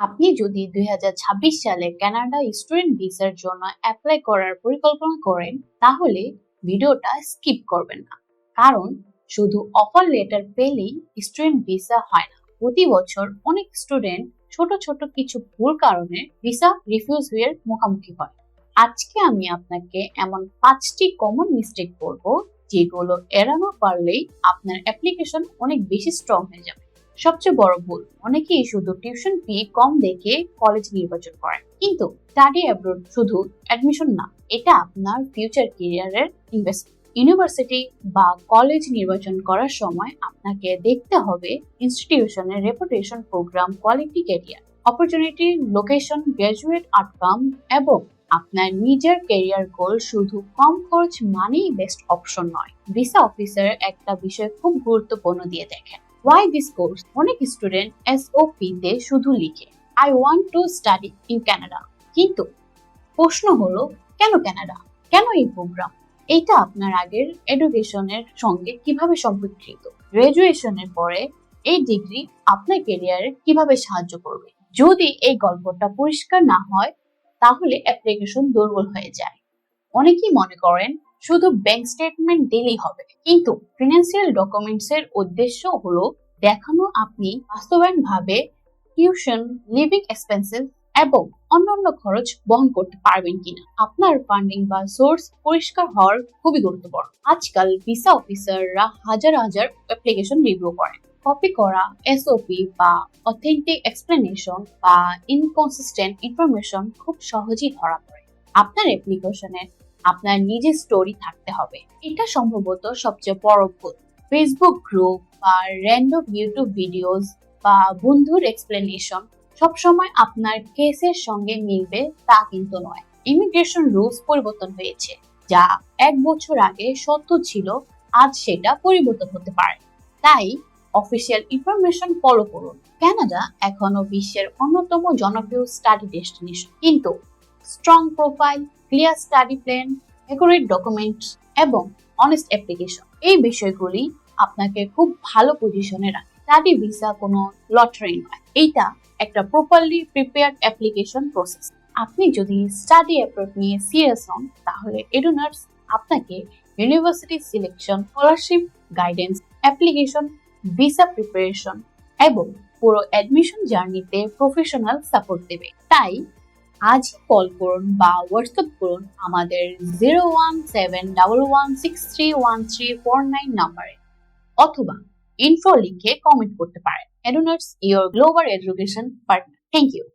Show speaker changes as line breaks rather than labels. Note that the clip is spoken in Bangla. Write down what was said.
আপনি যদি 2026 সালে কানাডা স্টুডেন্ট ভিসার জন্য অ্যাপ্লাই করার পরিকল্পনা করেন তাহলে ভিডিওটা স্কিপ করবেন না, কারণ শুধু অফার লেটার পেলেই স্টুডেন্ট ভিসা হয় না। প্রতি বছর অনেক স্টুডেন্ট ছোট ছোট কিছু ভুল কারণে ভিসা রিফিউজ হয়ে মুখোমুখি হয়। আজকে আমি আপনাকে এমন 5টি কমন মিস্টেক বলবো যেগুলো এড়ানো পারলেই আপনার অ্যাপ্লিকেশন অনেক বেশি স্ট্রং হয়ে যাবে। সবচেয়ে বড় ভুল, অনেকেই শুধু টিউশন ফি কম দেখে কলেজ নির্বাচন করেন, কিন্তু স্টাডি অ্যাব্রোড শুধু অ্যাডমিশন না, এটা আপনার ফিউচার ক্যারিয়ারের ইনভেস্টমেন্ট। ইউনিভার্সিটি বা কলেজ নির্বাচন করার সময় আপনাকে দেখতে হবে ইনস্টিটিউশনের reputation, program quality, career opportunity, location, graduate outcome এবং আপনার নিজের ক্যারিয়ার গোল। শুধু কম খরচ মানেই বেস্ট অপশন নয়। ভিসা অফিসার একটা বিষয় খুব গুরুত্বপূর্ণ দিয়ে দেখেন, Why this course? অনেক স্টুডেন্ট এসওপি তে শুধু লিখে I want to study in Canada, কিন্তু প্রশ্ন হলো কেন কানাডা, কেন এই প্রোগ্রাম? এটা আপনার আগের এডুকেশনের সঙ্গে কিভাবে সম্পর্কিত? গ্রাজুয়েশনের পরে এই ডিগ্রি আপনার ক্যারিয়ারে কিভাবে সাহায্য করবে? যদি এই গল্পটা পরিষ্কার না হয় তাহলে অ্যাপ্লিকেশন দুর্বল হয়ে যায়। অনেকেই মনে করেন শুধু ব্যাংক স্টেটমেন্ট দিলেই হবে, কিন্তু ফিনান্সিয়াল ডকুমেন্টস এর উদ্দেশ্য হলো দেখানো আপনি বাস্তবায়নভাবে টিউশন, লিভিং এক্সপেন্সেস এবং অন্যান্য খরচ বহন করতে পারবেন কিনা। আপনার ফান্ডিং বা সোর্স পরিষ্কার হওয়ার খুবই গুরুত্বপূর্ণ। আজকাল ভিসা অফিসাররা হাজার হাজার অ্যাপ্লিকেশন রিভিউ করেন। কপি করা এসওপি বা অথেন্টিক এক্সপ্লেনেশন বা ইনকনসিস্টেন্ট ইনফরমেশন খুব সহজেই ধরা পড়ে। আপনার অ্যাপ্লিকেশনে আপনার নিজের স্টোরি থাকতে হবে, এটা সম্ভবত সবচেয়ে বড় ভুল। ফেসবুক গ্রুপ বা র্যান্ডম ইউটিউব ভিডিওস বা বন্ধুর এক্সপ্লেনেশন সবসময় আপনার কেসের সঙ্গে মিলবে তা কিন্তু নয়। ইমিগ্রেশন রুলস পরিবর্তন হয়েছে, যা 1 বছর আগে সত্য ছিল আজ সেটা পরিবর্তন হতে পারে। তাই অফিসিয়াল ইনফরমেশন ফলো করুন। কানাডা এখনো বিশ্বের অন্যতম জনপ্রিয় স্টাডি ডেস্টিনেশন, কিন্তু strong profile, clear study plan, accurate documents এবং অনেস্ট অ্যাপ্লিকেশন, এই বিষয়গুলি আপনাকে খুব ভালো পজিশনে রাখে। স্টাডি ভিসা কোনো লটারি নয়, এইটা একটা প্রপারলি প্রিপেয়ার্ড অ্যাপ্লিকেশন প্রসেস। আপনি যদি স্টাডি অ্যাপ্রোচ নিয়ে সিরিয়াস হন তাহলে এডুনার্স আপনাকে university selection, scholarship guidance, application, visa preparation এবং পুরো অ্যাডমিশন জার্নিতে প্রফেশনাল সাপোর্ট দেবে। তাই আজই কল করুন বা হোয়াটসঅ্যাপ করুন আমাদের 01711631349 নাম্বারে, অথবা ইনফো লিখে কমেন্ট করতে পারেন। Edunars, your global education partner. Thank you.